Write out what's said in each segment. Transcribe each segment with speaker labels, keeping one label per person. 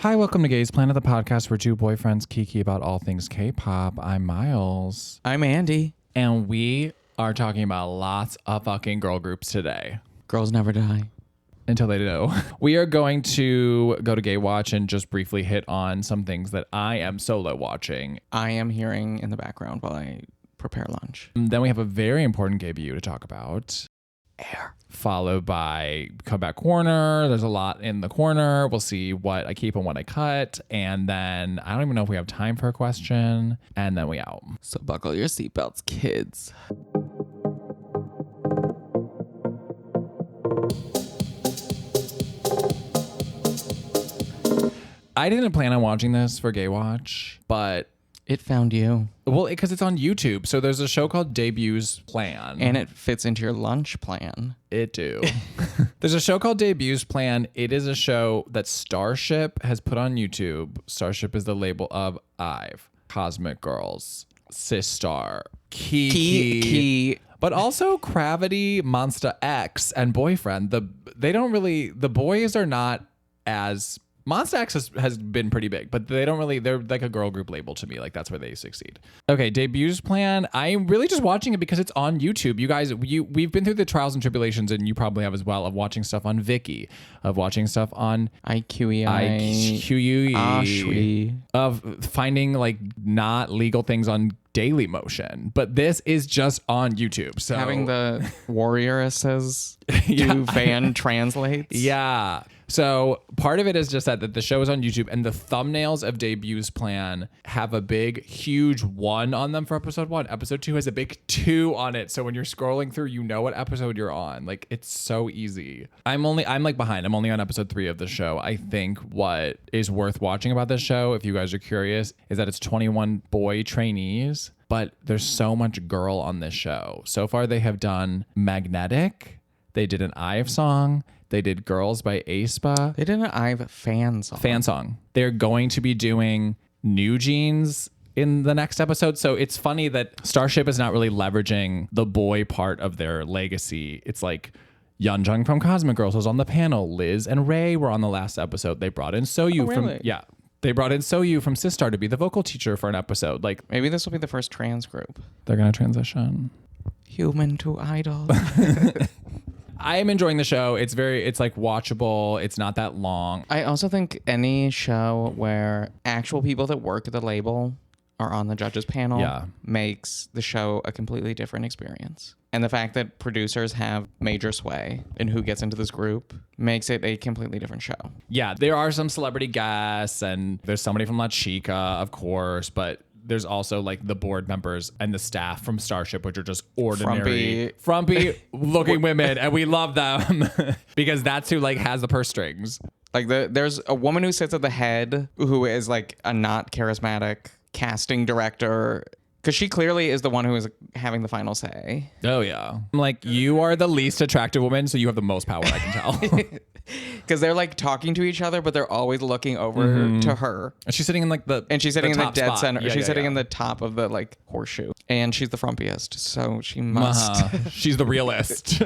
Speaker 1: Hi, welcome to Gays Planet, the podcast where two boyfriends kiki about all things K-pop. I'm Miles.
Speaker 2: I'm Andy.
Speaker 1: And we are talking about lots of fucking girl groups today.
Speaker 2: Girls never die.
Speaker 1: Until they do. We are going to go to Gay Watch and just briefly hit on some things that I am solo watching.
Speaker 2: I am hearing in the background while I prepare lunch.
Speaker 1: Then we have a very important Gay View to talk about.
Speaker 2: Air.
Speaker 1: Followed by Comeback Corner. There's a lot in the corner. We'll see what I keep and what I cut. And then I don't even know if we have time for a question. And then we out.
Speaker 2: So buckle your seatbelts, kids.
Speaker 1: I didn't plan on watching this for Gay Watch, but
Speaker 2: It found you.
Speaker 1: well, because it's on YouTube. So there's a show called Debut's Plan.
Speaker 2: And it fits into your lunch plan.
Speaker 1: It do. There's a show called Debut's Plan. It is a show that Starship has put on YouTube. Starship is the label of IVE, Cosmic Girls, Sistar, Kiki. But also Gravity, Monsta X, and Boyfriend. The boys are not as... Monsta X has been pretty big, but they're like a girl group label to me. Like that's where they succeed. Okay, Debut's Plan. I'm really just watching it because it's on YouTube. You guys, we've been through the trials and tribulations, and you probably have as well, of watching stuff on Viki, of watching stuff on IQE, of finding like not legal things on Daily Motion, but this is just on YouTube. So
Speaker 2: having the warrioresses do fan translates.
Speaker 1: Yeah. So part of it is just that the show is on YouTube, and the thumbnails of Debut's Plan have a big, huge 1 on them for episode 1. Episode 2 has a big 2 on it. So when you're scrolling through, you know what episode you're on. Like, it's so easy. I'm like behind. I'm only on episode 3 of the show. I think what is worth watching about this show, if you guys are curious, is that it's 21 boy trainees, but there's so much girl on this show. So far, they have done Magnetic. They did an IVE song. They did Girls by aespa.
Speaker 2: They did an IVE fan song.
Speaker 1: They're going to be doing New Jeans in the next episode. So it's funny that Starship is not really leveraging the boy part of their legacy. It's like Yeonjung from Cosmic Girls was on the panel. Liz and Ray were on the last episode. They brought in
Speaker 2: Really?
Speaker 1: They brought in SoYu from Sistar to be the vocal teacher for an episode. Like,
Speaker 2: maybe this will be the first trans group.
Speaker 1: They're going to transition.
Speaker 2: Human to idol.
Speaker 1: I am enjoying the show. It's like watchable. It's not that long.
Speaker 2: I also think any show where actual people that work at the label are on the judges panel makes the show a completely different experience. And the fact that producers have major sway in who gets into this group makes it a completely different show.
Speaker 1: Yeah, there are some celebrity guests, and there's somebody from La Chica, of course, but there's also like the board members and the staff from Starship, which are just ordinary, frumpy looking women. And we love them because that's who like has the purse strings.
Speaker 2: Like there's a woman who sits at the head who is like a not charismatic casting director, because she clearly is the one who is having the final say.
Speaker 1: Oh, yeah. I'm like, you are the least attractive woman, so you have the most power, I can tell.
Speaker 2: Because they're like talking to each other, but they're always looking over to her.
Speaker 1: And she's sitting in like
Speaker 2: she's sitting in the dead
Speaker 1: spot.
Speaker 2: center.
Speaker 1: Yeah,
Speaker 2: She's sitting in the top of the like horseshoe. And she's the frumpiest, so she must.
Speaker 1: She's the realist.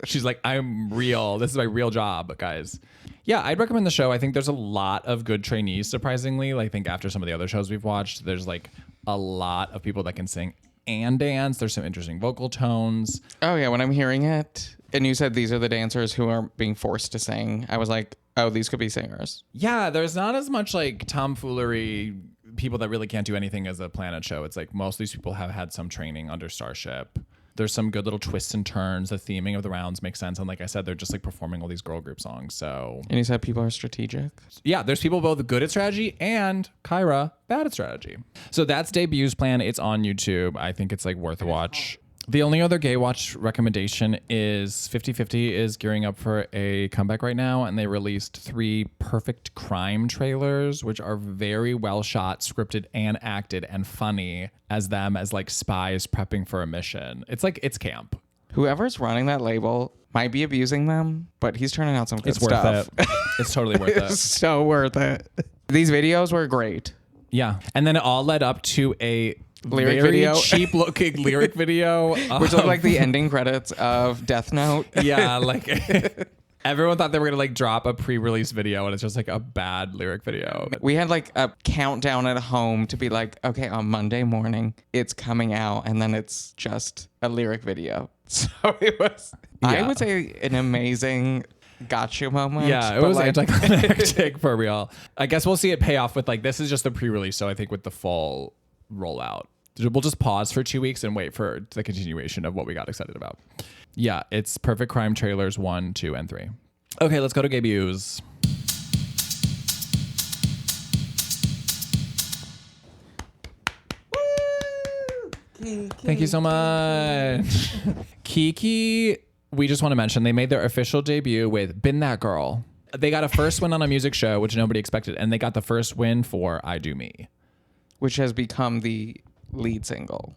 Speaker 1: She's like, I'm real. This is my real job, guys. Yeah, I'd recommend the show. I think there's a lot of good trainees, surprisingly. Like, I think after some of the other shows we've watched, there's like a lot of people that can sing and dance. There's some interesting vocal tones.
Speaker 2: Oh, yeah. When I'm hearing it, and you said these are the dancers who are being forced to sing, I was like, oh, these could be singers.
Speaker 1: Yeah, there's not as much like tomfoolery, people that really can't do anything as a Planet show. It's like most of these people have had some training under Starship. There's some good little twists and turns. The theming of the rounds makes sense. And like I said, they're just like performing all these girl group songs. So,
Speaker 2: and you said people are strategic?
Speaker 1: Yeah, there's people both good at strategy and Kyra bad at strategy. So that's Debut's Plan. It's on YouTube. I think it's like worth a watch. The only other Gay Watch recommendation is 50/50 is gearing up for a comeback right now, and they released 3 perfect crime trailers, which are very well shot, scripted, and acted, and funny as them as like spies prepping for a mission. It's like, it's camp.
Speaker 2: Whoever's running that label might be abusing them, but he's turning out some good stuff.
Speaker 1: Worth it. It's totally worth it.
Speaker 2: It's so worth it. These videos were great.
Speaker 1: Yeah. And then it all led up to a
Speaker 2: lyric
Speaker 1: very
Speaker 2: video,
Speaker 1: cheap looking lyric video,
Speaker 2: which looked like the ending credits of Death Note.
Speaker 1: Yeah, like Everyone thought they were gonna like drop a pre-release video and it's just like a bad lyric video.
Speaker 2: We had like a countdown at home to be like, okay, on Monday morning it's coming out, and then it's just a lyric video. So it was, I would say, an amazing gotcha moment.
Speaker 1: Yeah, it was like, anticlimactic for real. I guess we'll see it pay off with like, this is just the pre-release, so I think with the full rollout, we'll just pause for 2 weeks and wait for the continuation of what we got excited about. Yeah, it's Perfect Crime trailers 1, 2, and 3. Okay, let's go to debuts. Thank you so much. Kiki, we just want to mention, they made their official debut with Been That Girl. They got a first win on a music show, which nobody expected, and they got the first win for I Do Me,
Speaker 2: which has become the lead single.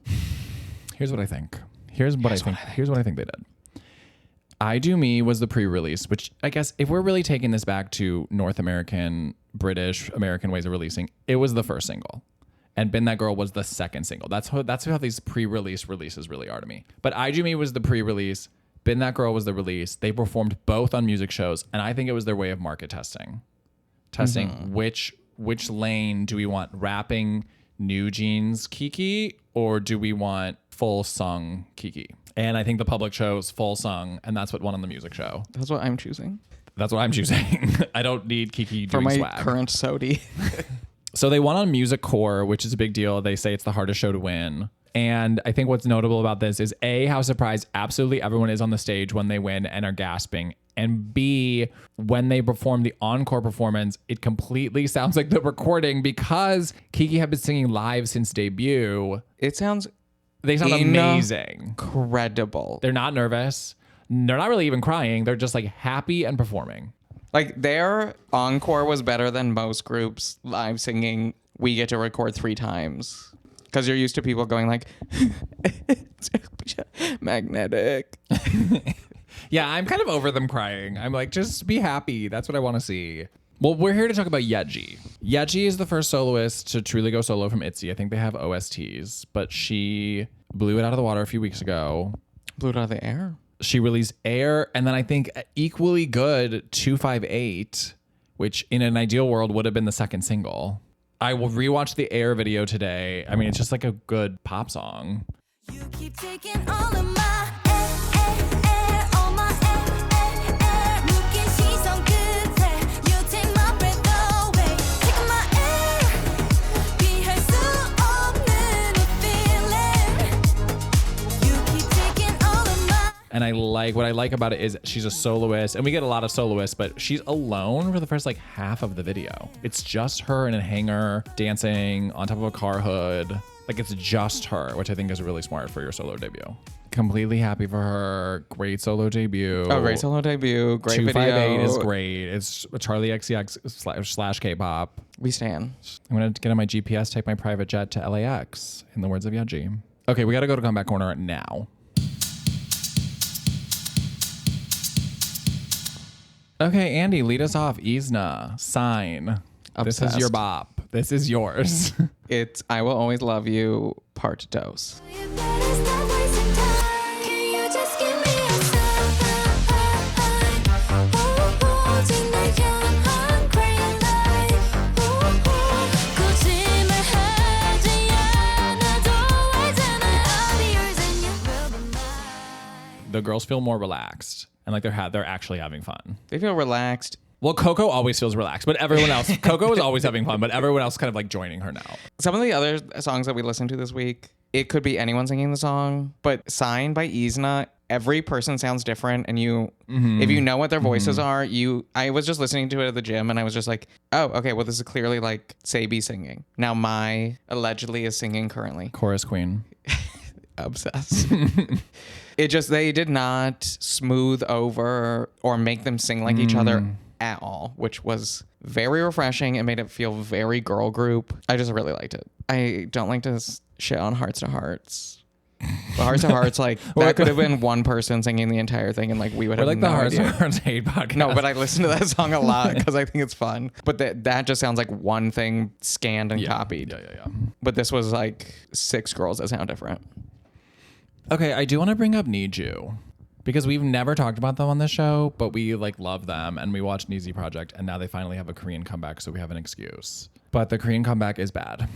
Speaker 1: Here's what I think. Here's what I think they did. I Do Me was the pre-release, which I guess if we're really taking this back to North American, British, American ways of releasing, it was the first single. And Been That Girl was the second single. That's how these pre-release releases really are to me. But I Do Me was the pre-release. Been That Girl was the release. They performed both on music shows. And I think it was their way of market testing. Which lane do we want? Rapping New Jeans Kiki, or do we want full sung Kiki? And I think the public chose full sung, and that's what won on the music show.
Speaker 2: That's what I'm choosing.
Speaker 1: That's what I'm choosing. I don't need Kiki doing
Speaker 2: for my
Speaker 1: swag.
Speaker 2: Current Sodi.
Speaker 1: So they won on Music Core, which is a big deal. They say it's the hardest show to win. And I think what's notable about this is A, how surprised absolutely everyone is on the stage when they win and are gasping. And B, when they perform the encore performance, it completely sounds like the recording because Kiki had been singing live since debut.
Speaker 2: They sound
Speaker 1: amazing.
Speaker 2: Incredible.
Speaker 1: They're not nervous. They're not really even crying. They're just like happy and performing.
Speaker 2: Like their encore was better than most groups live singing. We get to record 3 times because you're used to people going like magnetic.
Speaker 1: Yeah, I'm kind of over them crying. I'm like, just be happy. That's what I want to see. Well, we're here to talk about Yeji. Yeji is the first soloist to truly go solo from ITZY. I think they have OSTs, but she blew it out of the water a few weeks ago.
Speaker 2: Blew it out of the air?
Speaker 1: She released Air, and then I think equally good 258, which in an ideal world would have been the second single. I will rewatch the Air video today. I mean, it's just like a good pop song. You keep taking all of my air, all my air. Looking, she's so good there. You take my breath away. Take my air. 비할 수 없는 feeling. You keep taking all of my. And what I like about it is she's a soloist, and we get a lot of soloists, but she's alone for the first like half of the video. It's just her in a hangar dancing on top of a car hood. Like it's just her, which I think is really smart for your solo debut. Completely happy for her. Great solo debut.
Speaker 2: Oh, great solo debut. Great
Speaker 1: 258
Speaker 2: video.
Speaker 1: is great. It's Charlie XCX / K-pop.
Speaker 2: We stan.
Speaker 1: I'm going to get on my GPS, take my private jet to LAX, in the words of Yeji. Okay, we got to go to Comeback Corner now. Okay, Andy, lead us off. IZNA, Sign.
Speaker 2: Obsessed.
Speaker 1: This is your bop. This is yours.
Speaker 2: It's I Will Always Love You, part dose.
Speaker 1: The girls feel more relaxed and like they're actually having fun.
Speaker 2: They feel relaxed.
Speaker 1: Well, Coco always feels relaxed, but everyone else, Coco is always having fun, but everyone else kind of like joining her now.
Speaker 2: Some of the other songs that we listened to this week, it could be anyone singing the song, but Sign by IZNA, every person sounds different. And if you know what their voices are, I was just listening to it at the gym and I was just like, oh, okay, well, this is clearly like StayC singing. Now Mai allegedly is singing currently.
Speaker 1: Chorus queen.
Speaker 2: Obsessed. They did not smooth over or make them sing like each other at all, which was very refreshing. It made it feel very girl group. I just really liked it. I don't like to shit on Hearts to Hearts. But Hearts to Hearts, like that could have been one person singing the entire thing, and like we would have
Speaker 1: like
Speaker 2: no
Speaker 1: the Hearts
Speaker 2: idea.
Speaker 1: to Hearts hate podcast.
Speaker 2: No, but I listen to that song a lot because I think it's fun. But that just sounds like one thing scanned and copied.
Speaker 1: Yeah.
Speaker 2: But this was like 6 girls that sound different.
Speaker 1: Okay, I do want to bring up NiziU. because we've never talked about them on this show, but we like love them and we watched NiziU Project and now they finally have a Korean comeback, so we have an excuse. But the Korean comeback is bad.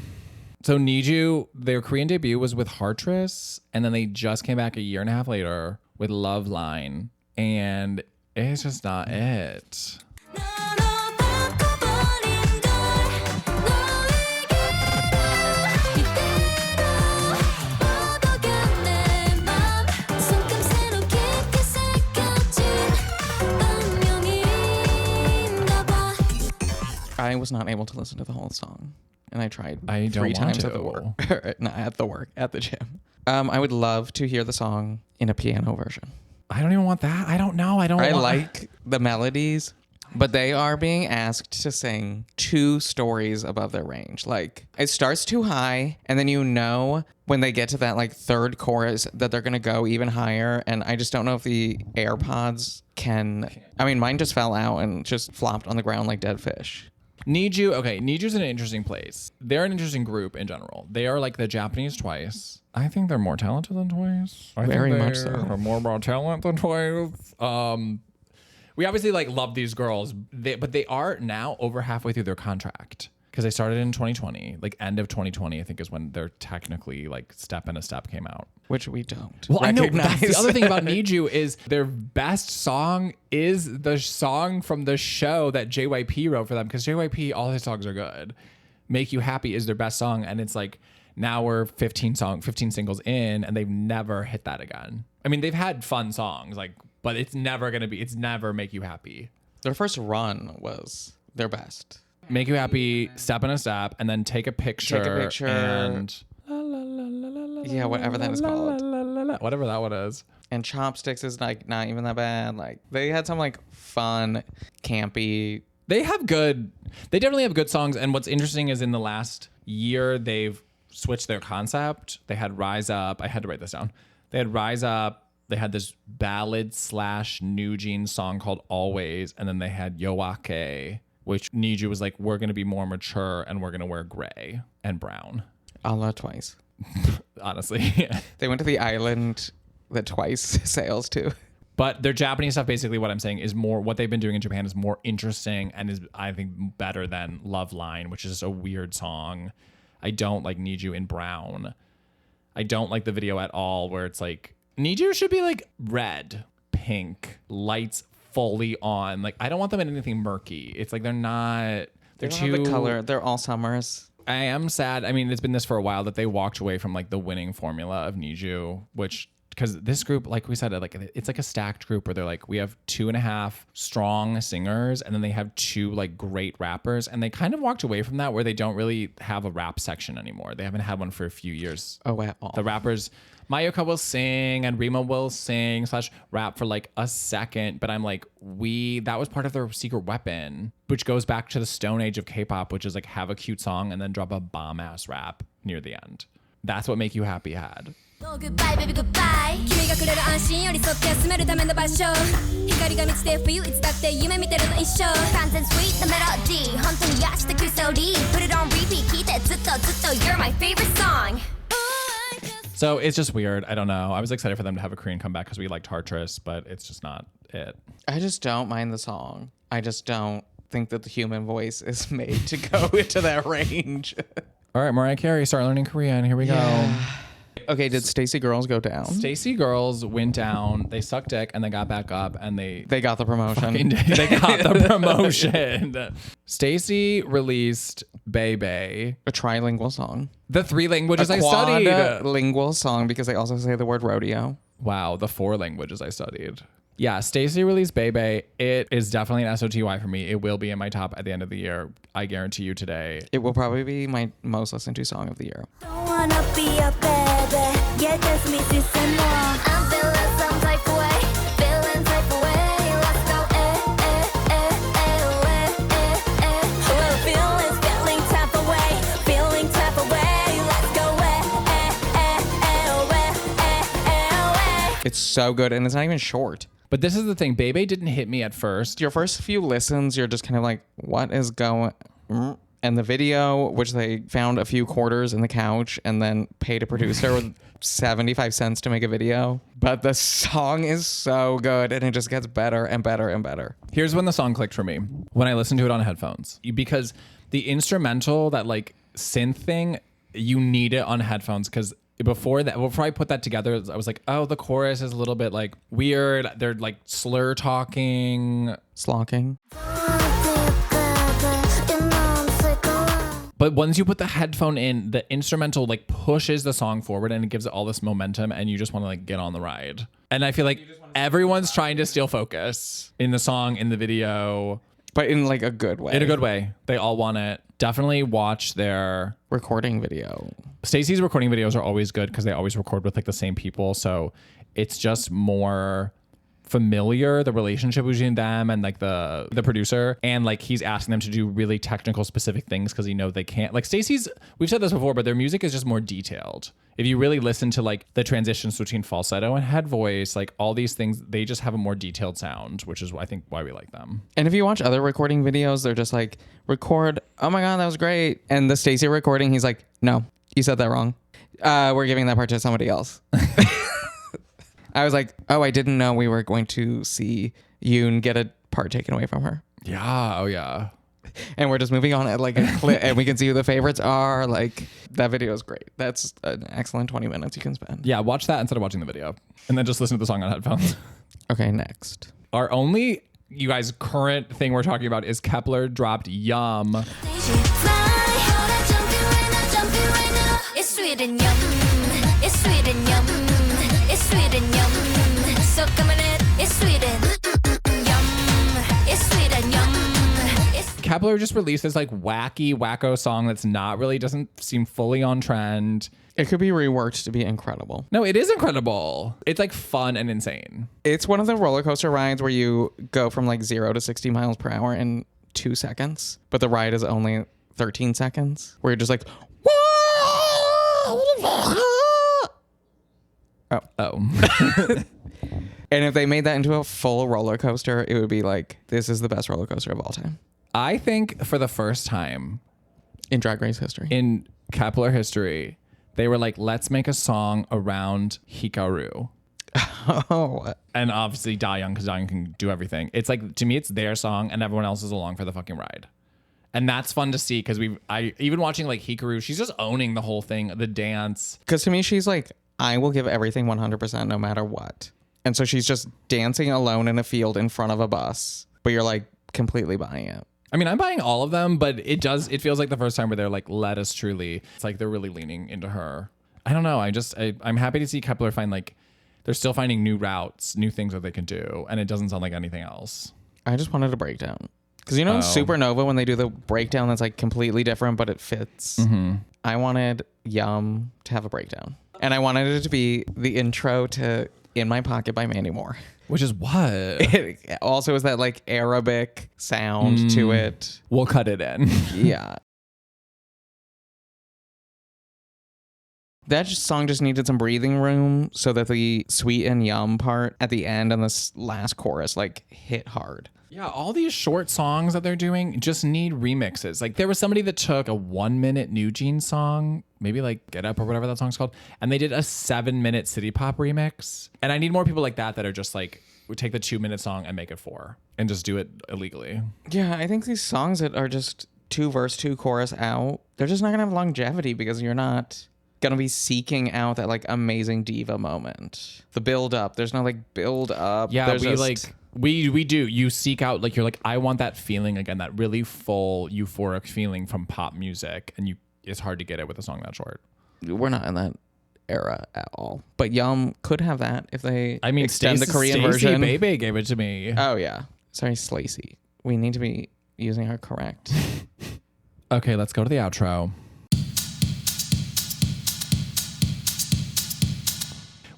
Speaker 1: So NiziU, their Korean debut was with Heartress, and then they just came back a year and a half later with Love Line, and it's just not it.
Speaker 2: I was not able to listen to the whole song, and I tried
Speaker 1: I don't
Speaker 2: 3 times
Speaker 1: want
Speaker 2: at the work. Not at the gym. I would love to hear the song in a piano version.
Speaker 1: I don't even want that. I don't know.
Speaker 2: I like the melodies, but they are being asked to sing 2 stories above their range. Like, it starts too high, and then when they get to that like 3rd chorus that they're gonna go even higher, and I just don't know if the AirPods can. I mean, mine just fell out and just flopped on the ground like dead fish.
Speaker 1: NiziU's in an interesting place. They're an interesting group in general. They are like the Japanese Twice. I think they're more talented than Twice.
Speaker 2: Very much so.
Speaker 1: They're more about talent than Twice. We obviously like love these girls, but they are now over halfway through their contract because they started in 2020, like end of 2020, I think is when they're technically like Step in a Step came out.
Speaker 2: Which we don't.
Speaker 1: Well, recognize. I know that's the other thing about NiziU is their best song is the song from the show that JYP wrote for them, because JYP, all his songs are good. Make You Happy is their best song, and it's like now we're 15 singles in, and they've never hit that again. I mean, they've had fun songs, like, but it's never Make You Happy.
Speaker 2: Their first run was their best.
Speaker 1: Make You Happy, Step in a Step, and then Take a Picture. And
Speaker 2: yeah, whatever that is called.
Speaker 1: Whatever that one is.
Speaker 2: And Chopsticks is like not even that bad. Like, they had some like fun, campy.
Speaker 1: They definitely have good songs. And what's interesting is in the last year, they've switched their concept. They had Rise Up. I had to write this down. They had Rise Up. They had this ballad / New Jeans song called Always. And then they had Yoake, which NiziU was like, we're going to be more mature and we're going to wear gray and brown.
Speaker 2: A la Twice.
Speaker 1: Honestly.
Speaker 2: They went to the island that Twice sails to.
Speaker 1: But their Japanese stuff, basically what I'm saying is more, what they've been doing in Japan is more interesting and is, I think, better than Love Line, which is just a weird song. I don't like NiziU in brown. I don't like the video at all where it's like, NiziU should be like red, pink, lights fully on. Like, I don't want them in anything murky. It's like they're not, they're
Speaker 2: don't
Speaker 1: too
Speaker 2: have the color. They're all summers.
Speaker 1: I am sad. I mean, it's been this for a while that they walked away from like the winning formula of NiziU, which, because this group, like we said, like it's like a stacked group where they're like, we have 2.5 strong singers and then they have 2 like great rappers, and they kind of walked away from that where they don't really have a rap section anymore. They haven't had one for a few years.
Speaker 2: Oh, at all.
Speaker 1: The rappers, Mayuka will sing and Rima will sing / rap for like a second, but I'm like, that was part of their secret weapon, which goes back to the Stone Age of K-pop, which is like have a cute song and then drop a bomb ass rap near the end. That's what Make You Happy had.
Speaker 3: No goodbye, baby, goodbye. 君がくれる安心寄り添って休めるための場所。光が満ちて for you いつだって夢見てるの一緒。Fans and sweet なメロディー。本当に癒してくストーリー。Put it on repeat 聞いてずっとずっと You're my favorite song.
Speaker 1: So it's just weird. I don't know. I was excited for them to have a Korean comeback because we liked Heartress, but it's just not it.
Speaker 2: I just don't mind the song. I just don't think that the human voice is made to go into that range.
Speaker 1: All right, Mariah Carey, start learning Korean. Here we go.
Speaker 2: Okay, did StayC Girls go down?
Speaker 1: StayC Girls went down. They sucked dick and they got back up and they
Speaker 2: got the promotion.
Speaker 1: They got the promotion. StayC released Bebe,
Speaker 2: a trilingual song.
Speaker 1: The 3 languages I
Speaker 2: studied.
Speaker 1: studied.
Speaker 2: Lingual song because they also say the word rodeo.
Speaker 1: Wow, the 4 languages I studied. Yeah, StayC released Bebe. It is definitely an SOTY for me. It will be in my top at the end of the year. I guarantee you today.
Speaker 2: It will probably be my most listened to song of the year.
Speaker 3: Don't wanna be a baby. Yeah, that's me, this and more. I'm feeling some type of way. Feeling type of way. Let's go, Well, feeling type of way. Feeling type of way. Let's go,
Speaker 2: It's so good, and it's not even short.
Speaker 1: But this is the thing. Bebe didn't hit me at first.
Speaker 2: Your first few listens, you're just kind of like, what is going... And the video, which they found a few quarters in the couch and then paid a producer 75 cents to make a video, but the song is so good and it just gets better and better and better.
Speaker 1: Here's when the song clicked for me. When I listened to it on headphones. Because the instrumental, that like synth thing, you need it on headphones because before I put that together, I was like, oh, the chorus is a little bit like weird. They're like slur talking.
Speaker 2: Slocking.
Speaker 1: But once you put the headphone in, the instrumental like pushes the song forward and it gives it all this momentum and you just want to like get on the ride. And I feel like everyone's trying to steal focus in the song, in the video.
Speaker 2: But in like a good way.
Speaker 1: In a good way. They all want it. Definitely watch their
Speaker 2: recording video.
Speaker 1: StayC's recording videos are always good because they always record with like the same people. So it's just more familiar, the relationship between them and like the producer, and like he's asking them to do really technical specific things because he knows they can't. Like StayC's, we've said this before, but their music is just more detailed. If you really listen to like the transitions between falsetto and head voice, like all these things, they just have a more detailed sound, which is I think why we like them.
Speaker 2: And if you watch other recording videos, they're just like, record, oh my god, that was great. And the StayC recording, he's like, no, you said that wrong. We're giving that part to somebody else. I was like, oh, I didn't know we were going to see Yoon get a part taken away from her.
Speaker 1: Yeah. Oh, yeah.
Speaker 2: And we're just moving on at like a clip and we can see who the favorites are. Like, that video is great. That's an excellent 20 minutes you can spend.
Speaker 1: Yeah. Watch that instead of watching the video and then just listen to the song on headphones.
Speaker 2: Okay, next.
Speaker 1: Our only, you guys, current thing we're talking about is Kepler dropped Yum.
Speaker 3: It's sweet and yum. It's sweet and yum. It's sweet and yum. So come on in. It's sweet and yum. It's sweet and yum.
Speaker 1: Kepler just released this like wacko song that's not really, doesn't seem fully on trend.
Speaker 2: It could be reworked to be incredible.
Speaker 1: No, it is incredible. It's like fun and insane.
Speaker 2: It's one of the roller coaster rides where you go from like 0 to 60 miles per hour in 2 seconds, but the ride is only 13 seconds, where you're just like,
Speaker 1: Oh.
Speaker 2: And if they made that into a full roller coaster, it would be like, this is the best roller coaster of all time.
Speaker 1: I think for the first time
Speaker 2: in Drag Race history,
Speaker 1: in Kepler history, they were like, let's make a song around Hikaru.
Speaker 2: Oh.
Speaker 1: And obviously Dayoung, because Dayoung can do everything. It's like, to me, it's their song and everyone else is along for the fucking ride. And that's fun to see because even watching like Hikaru, she's just owning the whole thing, the dance.
Speaker 2: Because to me, she's like, I will give everything 100% no matter what. And so she's just dancing alone in a field in front of a bus, but you're like completely buying it.
Speaker 1: I mean, I'm buying all of them, but it feels like the first time where they're like, let us truly, it's like they're really leaning into her. I don't know. I'm happy to see Kepler find like, they're still finding new routes, new things that they can do. And it doesn't sound like anything else.
Speaker 2: I just wanted a breakdown. Because in Supernova, when they do the breakdown that's like completely different, but it fits. Mm-hmm. I wanted Yum to have a breakdown. And I wanted it to be the intro to In My Pocket by Mandy Moore.
Speaker 1: Which is what?
Speaker 2: It also is that like Arabic sound to it.
Speaker 1: We'll cut it in.
Speaker 2: Yeah. That song just needed some breathing room so that the sweet and yum part at the end and the last chorus like hit hard.
Speaker 1: Yeah, all these short songs that they're doing just need remixes. Like there was somebody that took a 1-minute New Jeans song, maybe like Get Up or whatever that song's called, and they did a 7-minute City Pop remix. And I need more people like that are just like, would take the 2-minute song and make it 4 and just do it illegally.
Speaker 2: Yeah, I think these songs that are just 2 verse, 2 chorus out, they're just not gonna have longevity because you're not gonna be seeking out that like amazing diva moment. The build up, there's no like build up.
Speaker 1: Yeah, we do. You seek out like, you're like, I want that feeling again, that really full euphoric feeling from pop music, and it's hard to get it with a song that short.
Speaker 2: We're not in that era at all. But Yum could have that if they extend the Korean version.
Speaker 1: Bebe gave it to me.
Speaker 2: Oh yeah. Sorry, StayC. We need to be using her correct.
Speaker 1: Okay, let's go to the outro.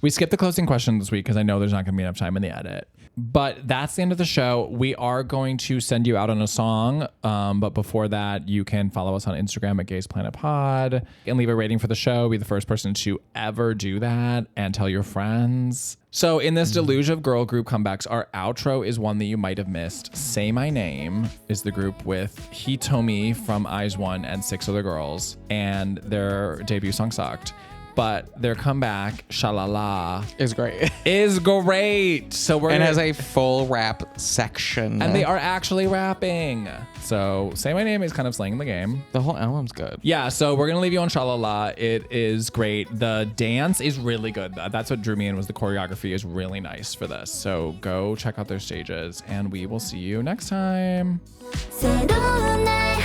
Speaker 1: We skipped the closing question this week because I know there's not going to be enough time in the edit. But that's the end of the show. We are going to send you out on a song. But before that, you can follow us on Instagram at Gays Planet Pod and leave a rating for the show. Be the first person to ever do that and tell your friends. So in this deluge of girl group comebacks, our outro is one that you might have missed. Say My Name is the group with Hitomi from IZNA and 6 other girls. And their debut song sucked. But their comeback, ShaLala,
Speaker 2: Is great.
Speaker 1: is great. So we're
Speaker 2: And
Speaker 1: gonna,
Speaker 2: has a full rap section.
Speaker 1: and they are actually rapping. So Say My Name is kind of slaying the game.
Speaker 2: The whole album's good.
Speaker 1: Yeah, so we're gonna leave you on ShaLala. It is great. The dance is really good. That's what drew me in, was the choreography is really nice for this. So go check out their stages, and we will see you next time.
Speaker 3: 새로운 날